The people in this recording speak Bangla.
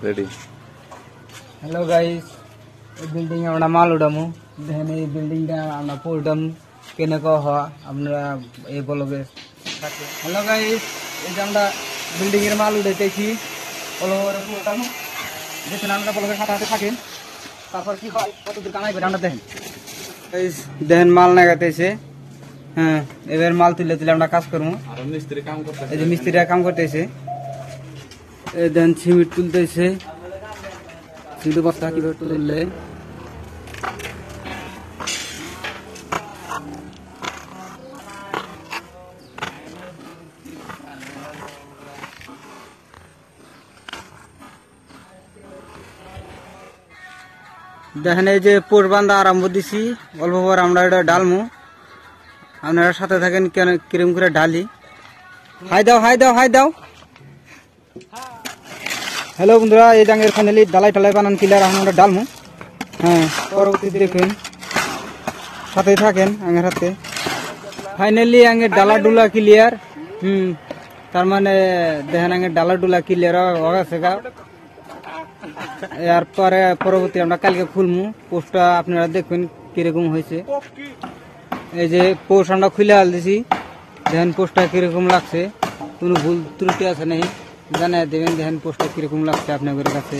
রেডি। হ্যালো গাইস, এই বিল্ডিং এ আমরা মাল উঠামু। দেখেন এই বিল্ডিংটা আমরা পড়তাম কেনে হওয়া আপনারা এই ব্লগে থাকে। হ্যালো গাইস, এই যে আমরা বিল্ডিং এর মাল উঠাইতেছি পড়তাম। দেখেন আমরা ব্লগের সাথে সাথে থাকেন, তারপর কি হয় কতদূর কামাই করে আমরা দেখেন। দেখেন মাল নাগাতেছে। হ্যাঁ, এবার মাল তুলে তুলে আমরা কাজ করবো। এই যে মিস্ত্রিরা কাম করতেছে, দেন সিমেন্ট তুলতেছে। সিমেন্ট বস্তা কিভাবে তুললে দেখেন এই যে পোষ বান্ধা আরম্ভ দিছি। অল্প পর আমরা এটা ডালমু, আপনারা সাথে থাকেন কেন কিরম করে ডালি। হাই দাও হাই দাও হাই দাও। হ্যালো বন্ধুরা, এই ডাঙ্গের ফাইনালি ডালাই টালাই বানান কিলার আমরা ডালমু। হ্যাঁ, পরবর্তী দেখুন, সাথে থাকেন আঙের হাতে। ফাইনালি আঙের ডালা ডুলা ক্লিয়ার। তার মানে দেখেন আঙের ডালা ডুলা ক্লিয়ার হয়ে গা। এরপরে পরবর্তী আমরা কালকে খুলমু পোস্টটা, আপনারা দেখুন কিরকম হয়েছে। এই যে পোস্ট আমরা খুলে আল দিছি, দেখেন পোস্টটা কিরকম লাগছে, কোনো ভুল ত্রুটি আছে নাকি জানাই দেবেন। দেখেন পোস্টটা কিরকম লাগছে আপনাদের কাছে।